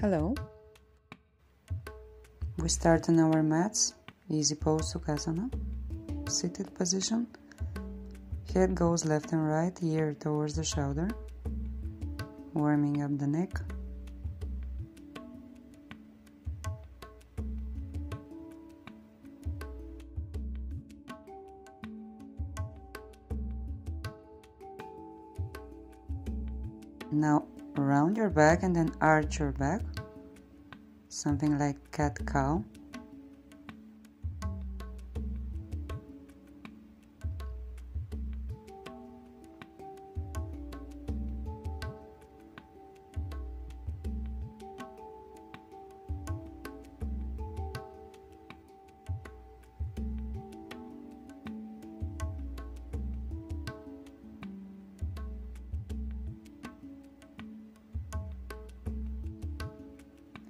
Hello. We start on our mats, easy pose Sukhasana, seated position. Head goes left and right, ear towards the shoulder, warming up the neck. Now round your back and then arch your back, something like cat-cow.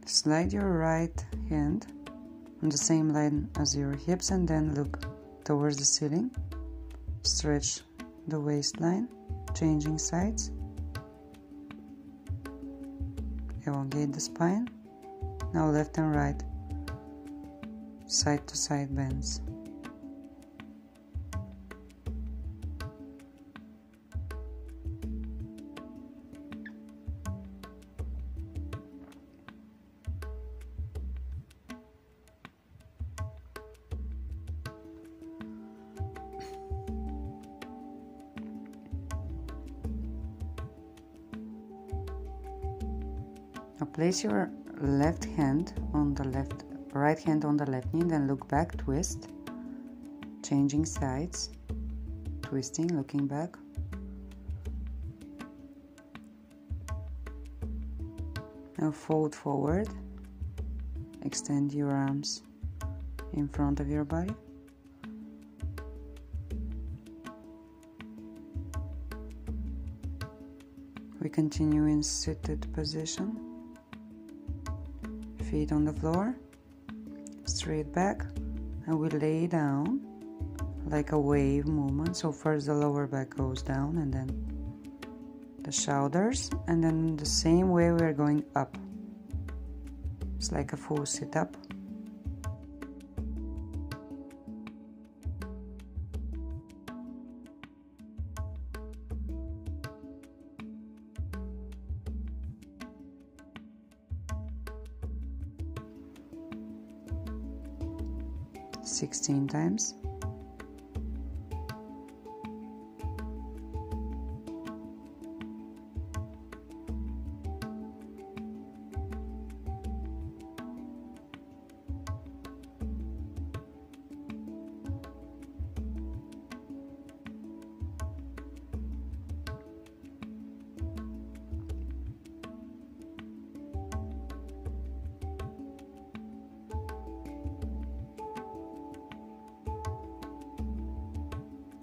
Slide your right hand on the same line as your hips and then look towards the ceiling. Stretch the waistline, changing sides. Elongate the spine. Now left and right, side to side bends. Now place your left hand on the right hand on the left knee, then look back, twist, changing sides, twisting, looking back. Now fold forward, extend your arms in front of your body. We continue in seated position. Feet on the floor, straight back, and we lay down like a wave movement. So first the lower back goes down and then the shoulders, and then the same way we are going up. It's like a full sit-up. Sixteen times.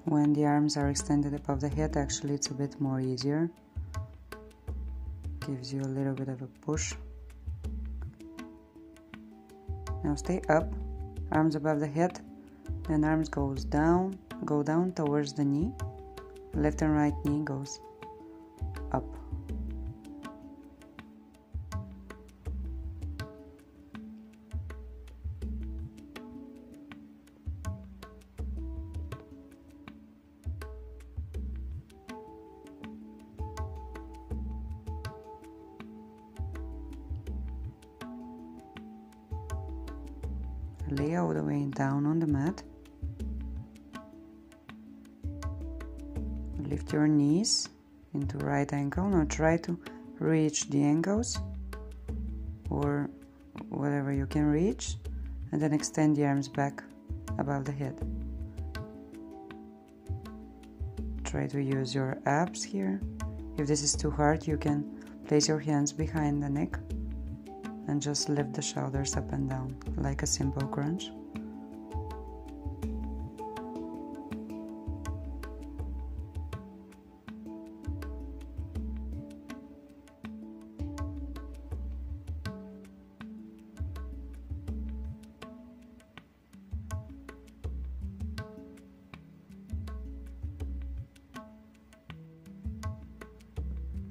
When the arms are extended above the head, actually it's a bit more easier. Gives you a little bit of a push. Now stay up, arms above the head, then arms go down towards the knee. Left and right knee goes up. Lay all the way down on the mat. Lift your knees into right ankle. Now try to reach the ankles or whatever you can reach, and then extend the arms back above the head. Try to use your abs here. If this is too hard, you can place your hands behind the neck and just lift the shoulders up and down like a simple crunch.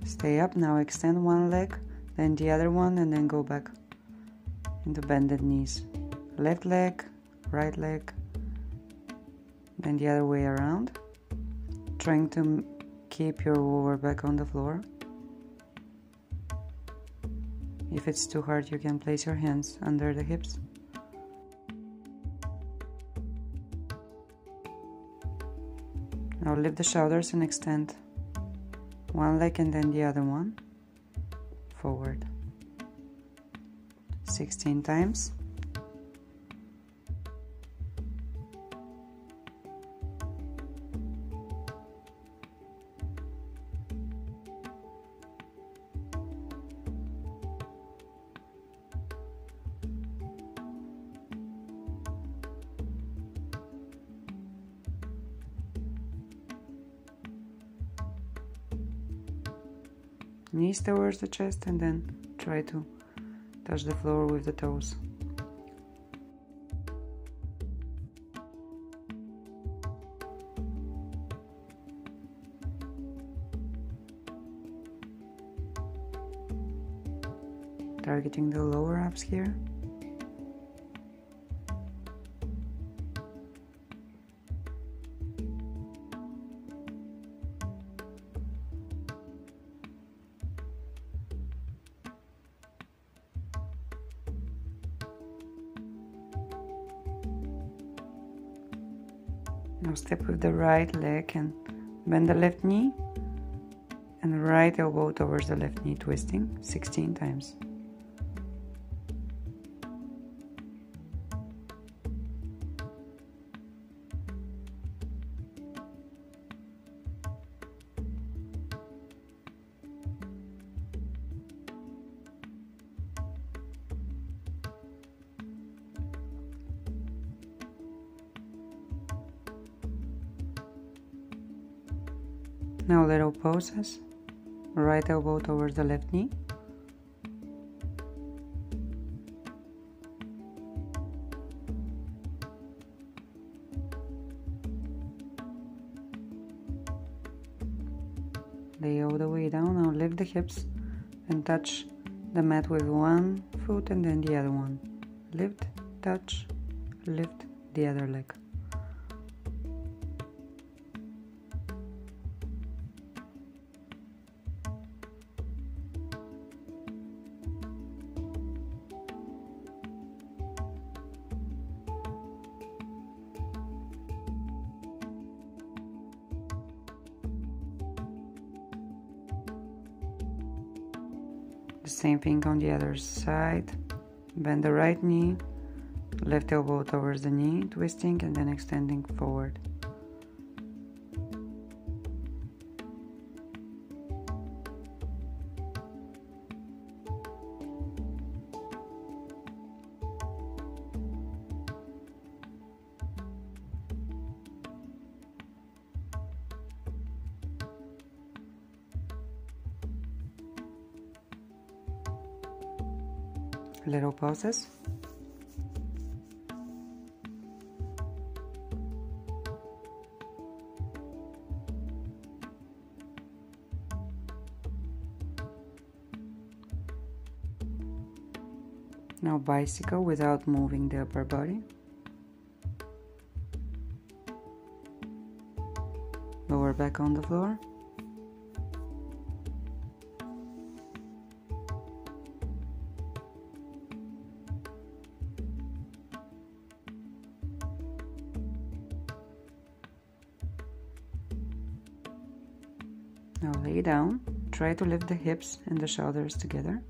Stay up. Now extend one leg, then the other one, and then go back into bended knees. Left leg, right leg, then the other way around, trying to keep your lower back on the floor. If it's too hard, you can place your hands under the hips. Now lift the shoulders and extend one leg and then the other one forward. 16 times. Knees towards the chest and then try to touch the floor with the toes. Targeting the lower abs here. Now step with the right leg and bend the left knee and right elbow towards the left knee, twisting 16 times. Now little poses, right elbow towards the left knee. Lay all the way down. Now lift the hips and touch the mat with one foot and then the other one. Lift, touch, lift the other leg. The same thing on the other side. Bend the right knee, left elbow towards the knee, twisting and then extending forward. Little pauses. Now bicycle without moving the upper body. Lower back on the floor. Now lay down, try to lift the hips and the shoulders together.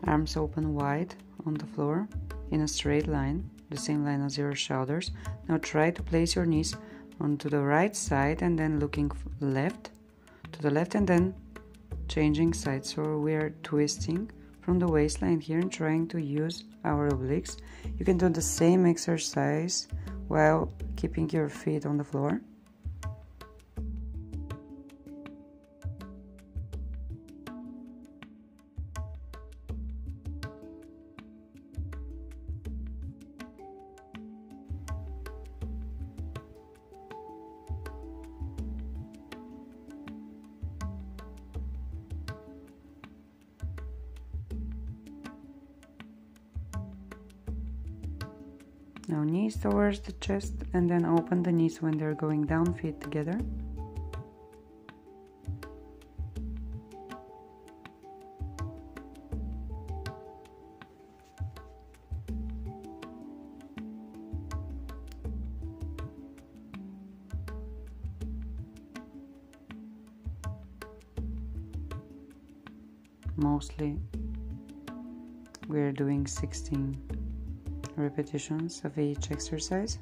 Arms open wide on the floor in a straight line, the same line as your shoulders. Now try to place your knees onto the right side and then looking left to the left and then changing sides. So we are twisting from the waistline here and trying to use our obliques. You can do the same exercise while keeping your feet on the floor. Now knees towards the chest, and then open the knees when they're going down, feet together. Mostly we're doing 16 repetitions of each exercise.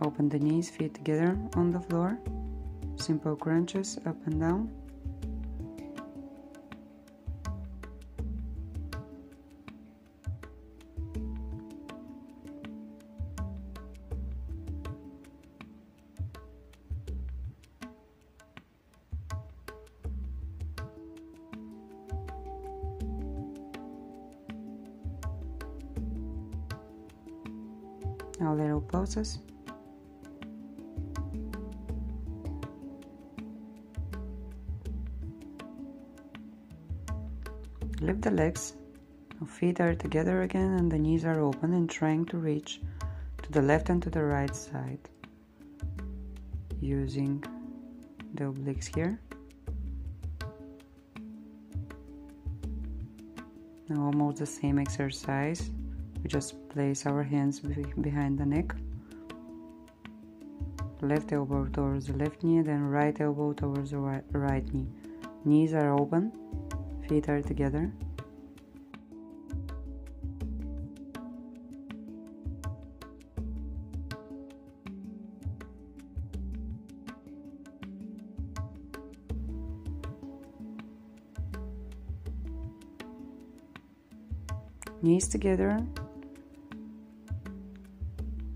Open the knees, feet together on the floor. Simple crunches up and down. Now little pauses. Lift the legs. Now feet are together again and the knees are open and trying to reach to the left and to the right side using the obliques here. Now almost the same exercise. We just place our hands behind the neck. Left elbow towards the left knee, then right elbow towards the right knee. Knees are open, feet are together. Knees together.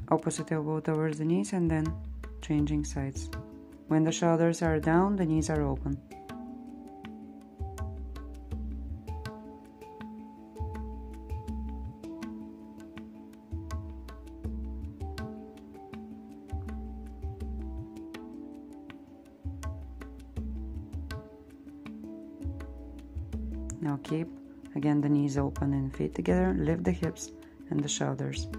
Opposite elbow towards the knees and then changing sides. When the shoulders are down, the knees are open. Now keep again the knees open and feet together. Lift the hips and the shoulders.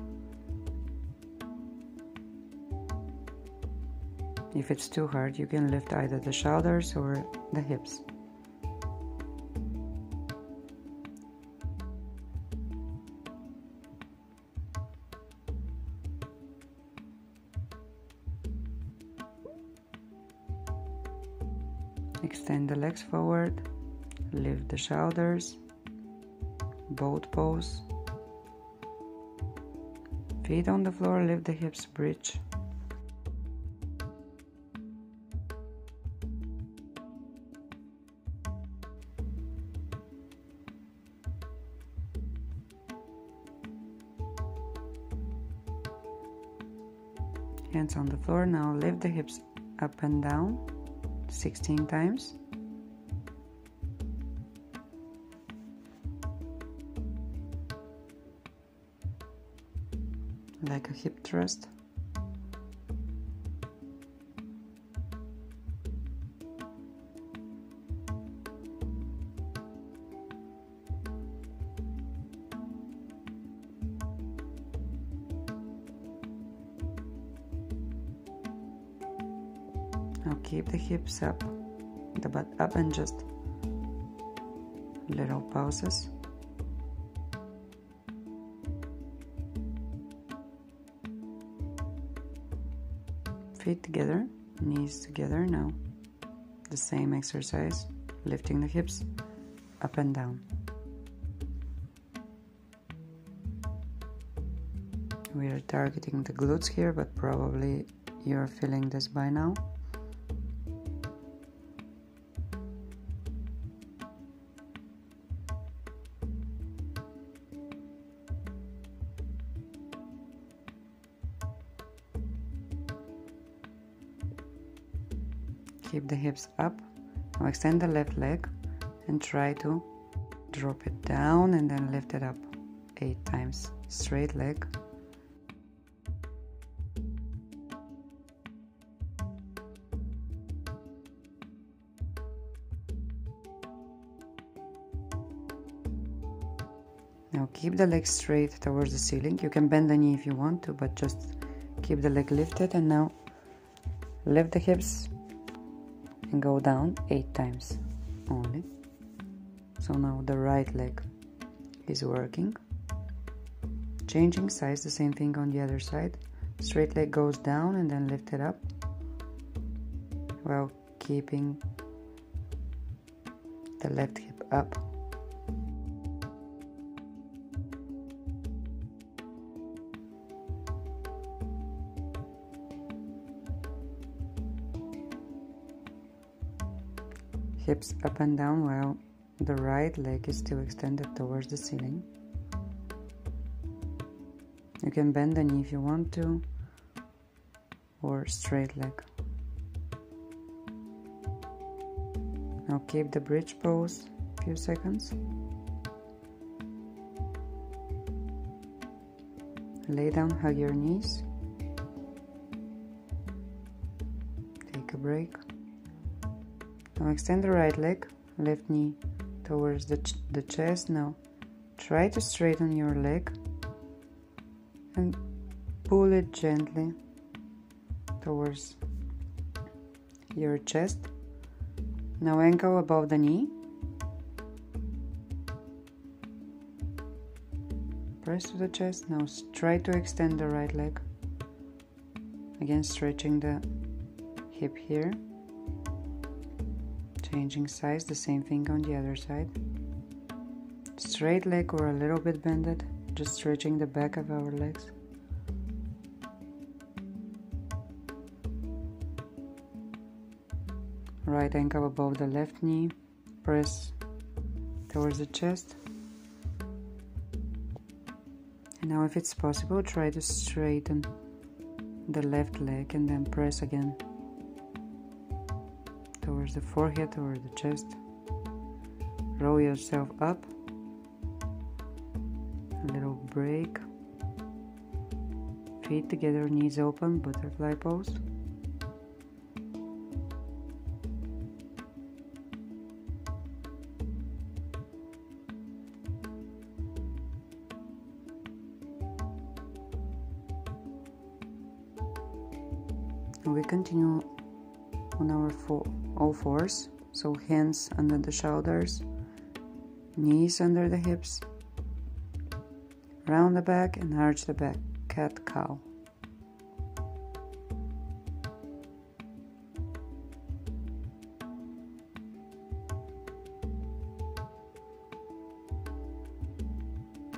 If it's too hard, you can lift either the shoulders or the hips. Extend the legs forward, lift the shoulders, boat pose. Feet on the floor, lift the hips, bridge. Hands on the floor. Now lift the hips up and down 16 times. Like a hip thrust. Now keep the hips up, the butt up, and just little pauses. Feet together, knees together. Now the same exercise, lifting the hips up and down. We are targeting the glutes here, but probably you're feeling this by now. Keep the hips up. Now extend the left leg and try to drop it down and then lift it up 8 times. Straight leg. Now keep the leg straight towards the ceiling. You can bend the knee if you want to, but just keep the leg lifted. And now lift the hips and go down 8 times only. So now the right leg is working. Changing sides, the same thing on the other side. Straight leg goes down and then lift it up while keeping the left hip up. Hips up and down while the right leg is still extended towards the ceiling. You can bend the knee if you want to, or straight leg. Now keep the bridge pose a few seconds. Lay down, hug your knees. Take a break. Now extend the right leg, left knee towards the chest. Now try to straighten your leg and pull it gently towards your chest. Now ankle above the knee. Press to the chest. Now try to extend the right leg. Again, stretching the hip here. Changing sides, the same thing on the other side. Straight leg or a little bit bended, just stretching the back of our legs. Right ankle above the left knee, press towards the chest. And now if it's possible, try to straighten the left leg and then press again towards the forehead or the chest. Roll yourself up. A little break. Feet together, knees open, butterfly pose. And we continue on our all fours, so hands under the shoulders, knees under the hips, round the back and arch the back, cat-cow.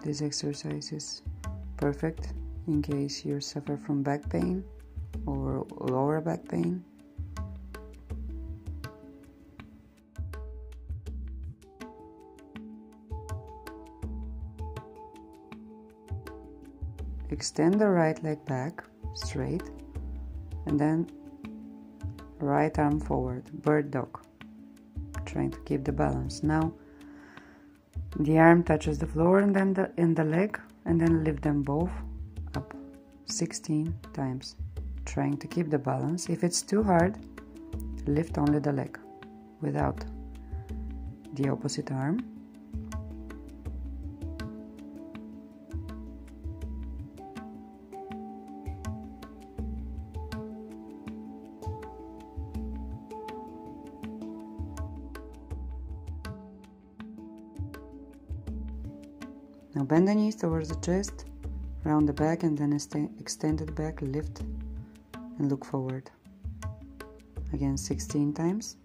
This exercise is perfect in case you suffer from back pain or lower back pain. Extend the right leg back straight and then right arm forward, bird dog, trying to keep the balance. Now the arm touches the floor and then the leg, and then lift them both up 16 times, trying to keep the balance. If it's too hard, lift only the leg without the opposite arm. Now bend the knees towards the chest, round the back and then extend the back, lift and look forward. Again 16 times.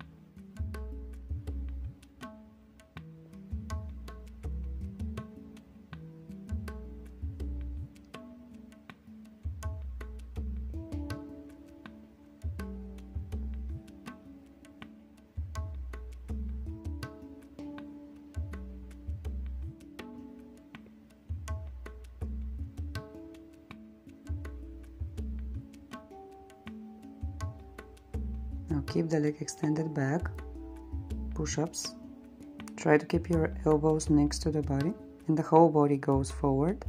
Now keep the leg extended back, push-ups. Try to keep your elbows next to the body and the whole body goes forward.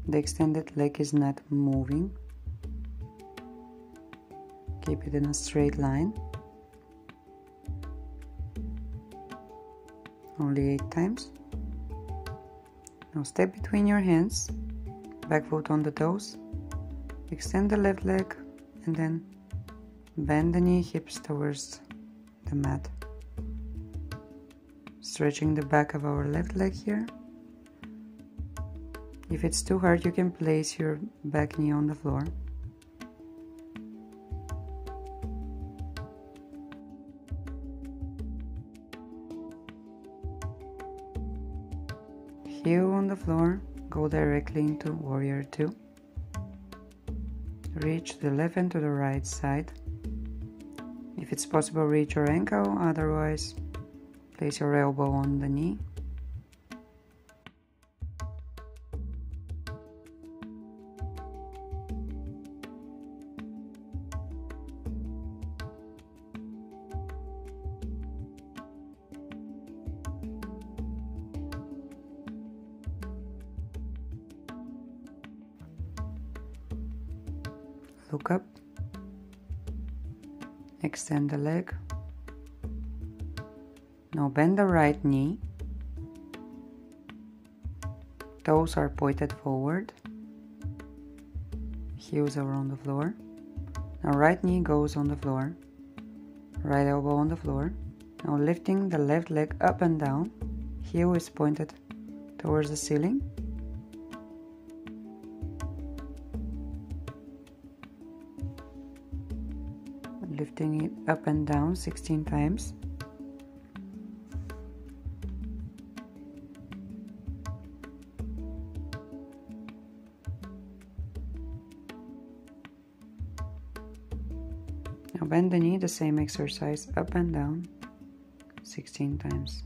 The extended leg is not moving. Keep it in a straight line. Only 8 times. Now step between your hands, back foot on the toes, extend the left leg and then bend the knee, hips towards the mat. Stretching the back of our left leg here. If it's too hard, you can place your back knee on the floor. Heel on the floor, go directly into warrior 2. Reach the left hand to the right side. If it's possible, reach your ankle, otherwise place your elbow on the knee. Look up, extend the leg. Now bend the right knee, toes are pointed forward, heels are on the floor. Now right knee goes on the floor, right elbow on the floor. Now lifting the left leg up and down, heel is pointed towards the ceiling. Lifting it up and down 16 times. Now bend the knee, the same exercise, up and down 16 times.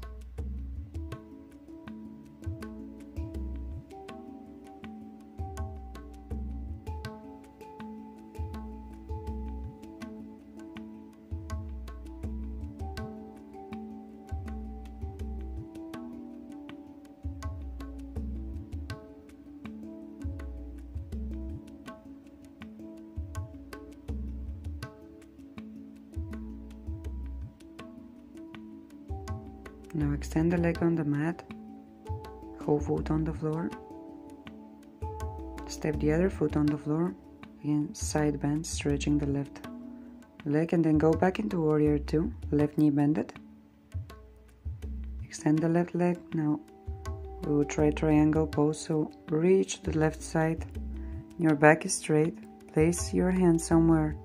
Now extend the leg on the mat, whole foot on the floor. Step the other foot on the floor, again side bend, stretching the left leg, and then go back into warrior 2, left knee bended. Extend the left leg. Now we will try triangle pose, so reach the left side, your back is straight, place your hand somewhere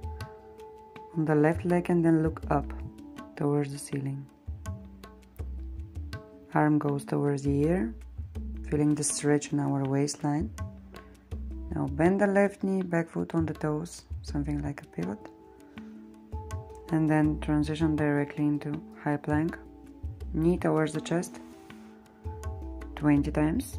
on the left leg and then look up towards the ceiling. Arm goes towards the ear, feeling the stretch in our waistline. Now bend the left knee, back foot on the toes, something like a pivot. And then transition directly into high plank, knee towards the chest, 20 times.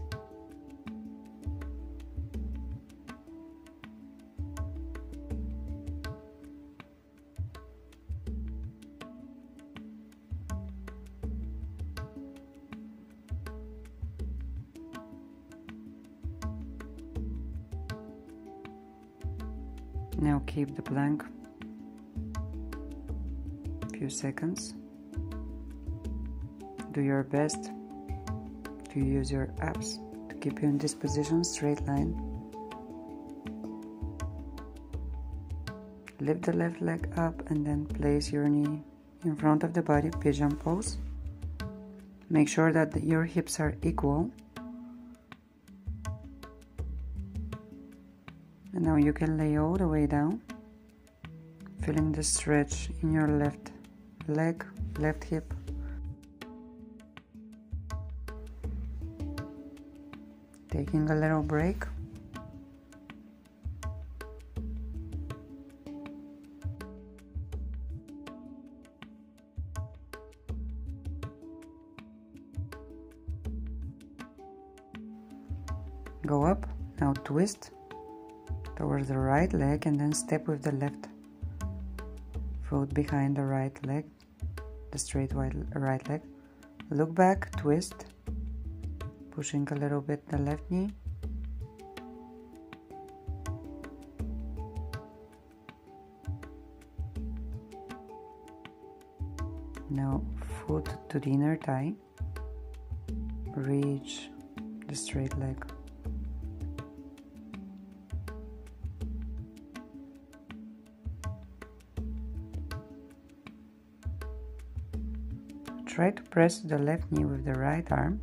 Now keep the plank a few seconds. Do your best to use your abs to keep you in this position, straight line. Lift the left leg up and then place your knee in front of the body, pigeon pose. Make sure that your hips are equal. And now you can lay all the way down, feeling the stretch in your left leg, left hip. Taking a little break. Go up, now twist. towards the right leg, and then step with the left foot behind the right leg, the straight right leg. Look back, twist, pushing a little bit the left knee. Now foot to the inner thigh, reach the straight leg. Try to press the left knee with the right arm,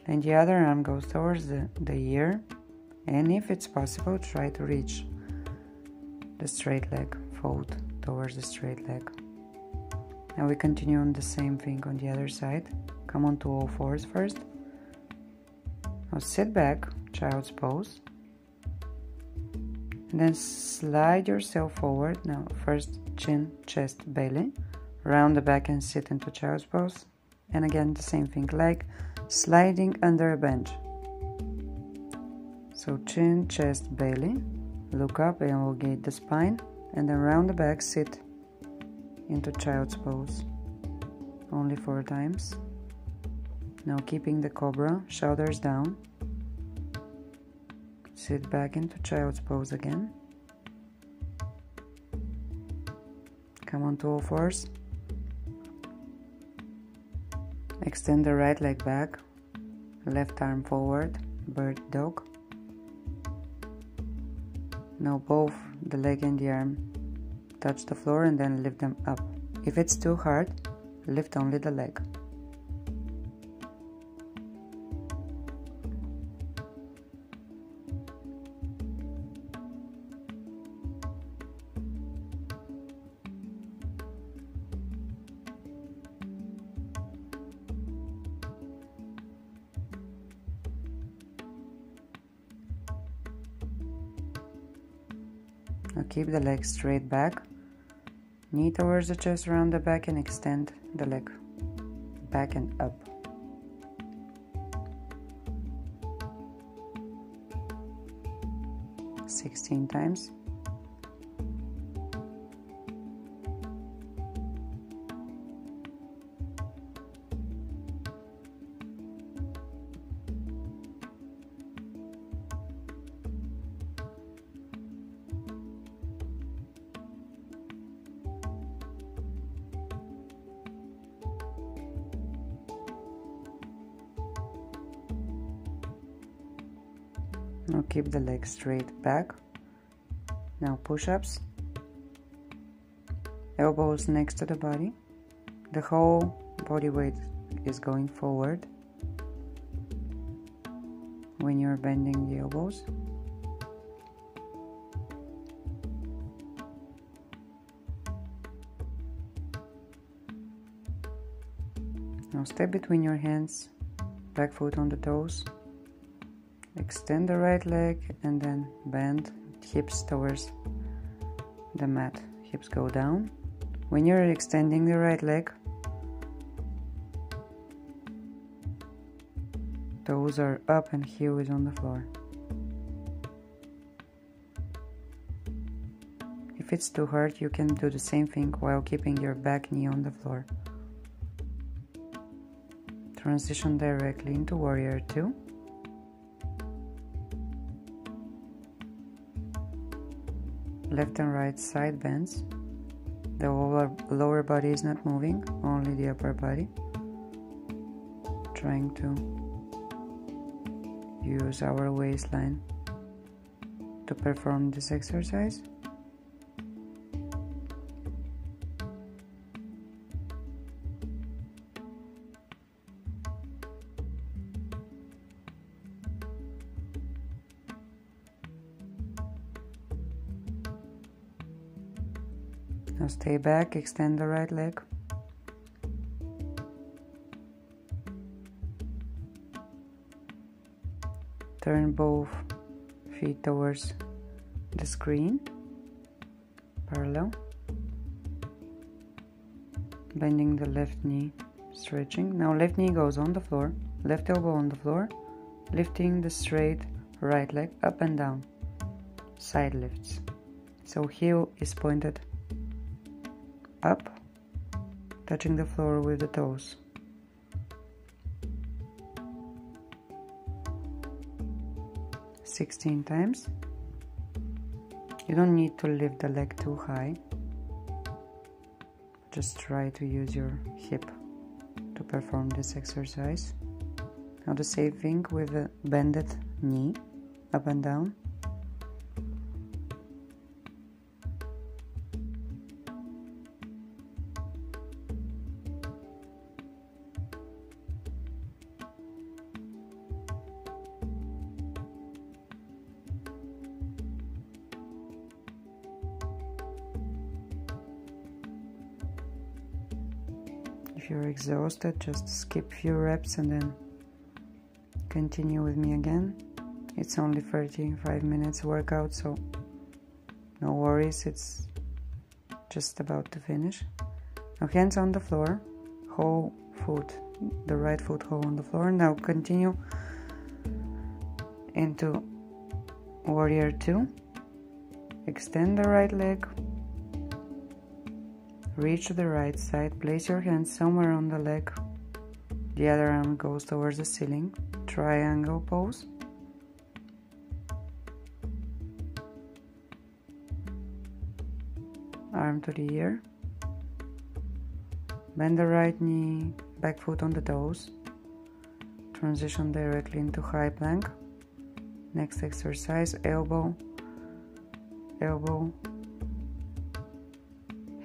and the other arm goes towards the ear, and if it's possible, try to reach the straight leg, fold towards the straight leg. Now we continue on the same thing on the other side. Come on to all fours first. Now sit back, child's pose, and then slide yourself forward. Now first chin, chest, belly. Round the back and sit into child's pose, and again the same thing, like sliding under a bench. So chin, chest, belly, look up, elongate the spine, and then round the back, sit into child's pose. Only 4 times. Now keeping the cobra, shoulders down, sit back into child's pose again. Come on to all fours. Extend the right leg back, left arm forward, bird dog. Now both the leg and the arm touch the floor and then lift them up. If it's too hard, lift only the leg. Now keep the leg straight back, knee towards the chest, around the back, and extend the leg back and up. Sixteen times. Now keep the leg straight back. Now push-ups. Elbows next to the body. The whole body weight is going forward when you're bending the elbows. Now step between your hands, back foot on the toes. Extend the right leg and then bend hips towards the mat. Hips go down. When you're extending the right leg, toes are up and heel is on the floor. If it's too hard, you can do the same thing while keeping your back knee on the floor. Transition directly into Warrior 2. Left and right side bends. The lower body is not moving, only the upper body. Trying to use our waistline to perform this exercise. Now stay back, extend the right leg. Turn both feet towards the screen, parallel. Bending the left knee, stretching. Now left knee goes on the floor, left elbow on the floor, lifting the straight right leg up and down. side lifts. So heel is pointed up, touching the floor with the toes. "16 times. You don't need to lift the leg too high. Just try to use your hip to perform this exercise. Now the same thing with a bended knee, up and down. If you're exhausted, just skip few reps and then continue with me again. It's only 35 minutes workout, so no worries, it's just about to finish. Now hands on the floor, whole foot, the right foot whole on the floor. Now continue into warrior 2. Extend the right leg. Reach to the right side, place your hands somewhere on the leg. The other arm goes towards the ceiling. Triangle pose. Arm to the ear. Bend the right knee, back foot on the toes. Transition directly into high plank. Next exercise, elbow, elbow,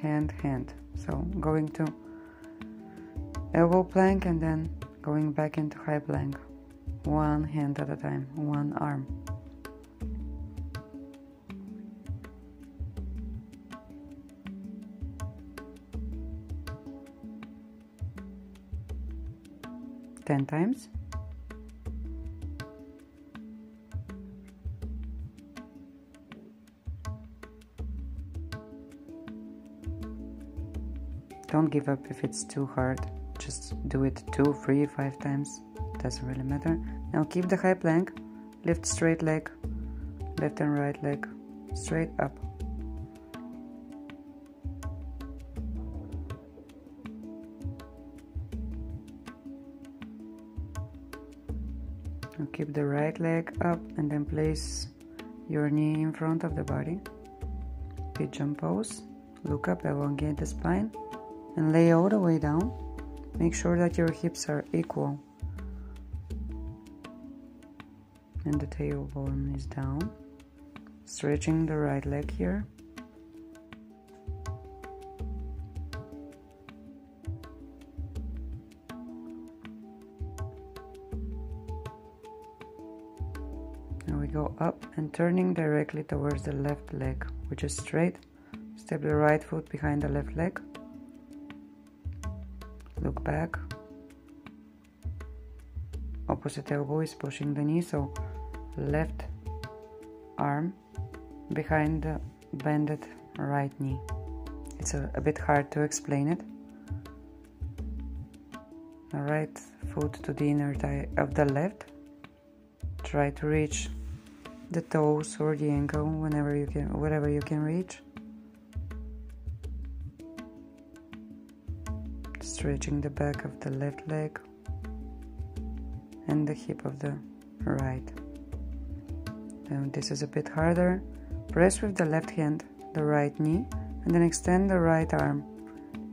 hand, hand. So going to elbow plank and then going back into high plank. One hand at a time, one arm. Ten times. Don't give up if it's too hard. Just do it 2, 3, 5 times. Doesn't really matter. Now keep the high plank. Lift straight leg. Left and right leg. Straight up. Now keep the right leg up and then place your knee in front of the body. Pigeon pose. Look up, elongate the spine. And lay all the way down. Make sure that your hips are equal. And the tailbone is down. Stretching the right leg here. Now we go up and turning directly towards the left leg, which is straight. Step the right foot behind the left leg. Look back. Opposite elbow is pushing the knee, so left arm behind the bended right knee. It's a bit hard to explain it. The right foot to the inner thigh of the left. Try to reach the toes or the ankle whenever you can, wherever you can reach. Stretching the back of the left leg and the hip of the right. Now this is a bit harder. Press with the left hand the right knee and then extend the right arm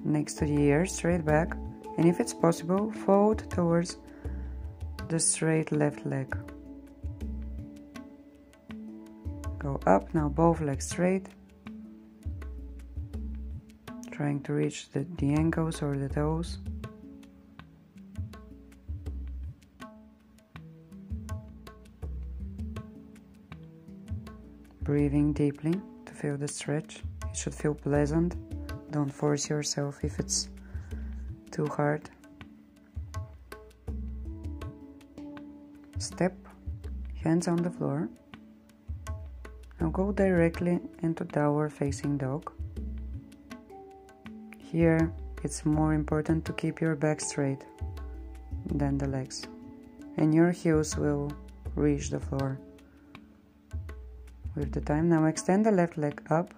next to the ear, straight back, and if it's possible, fold towards the straight left leg. Go up, now both legs straight. Trying to reach the ankles or the toes. Breathing deeply to feel the stretch. It should feel pleasant. Don't force yourself if it's too hard. Step, hands on the floor. Now go directly into downward facing dog. Here, it's more important to keep your back straight than the legs, and your heels will reach the floor with the time. Now extend the left leg up,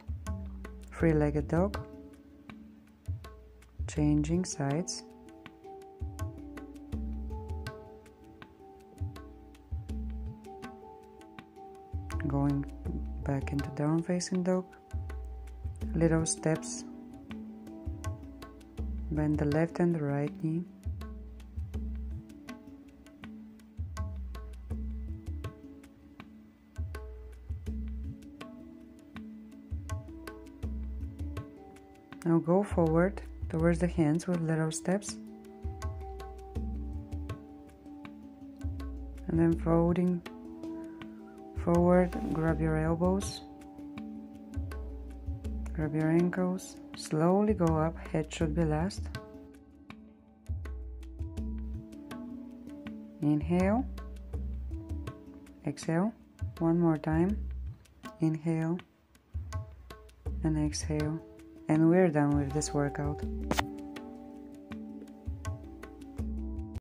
three-legged dog, changing sides. Going back into down facing dog, little steps, bend the left and the right knee. Now go forward towards the hands with little steps, and then folding forward, grab your elbows, grab your ankles, slowly go up, head should be last. Inhale, exhale, one more time, inhale and exhale. And we're done with this workout.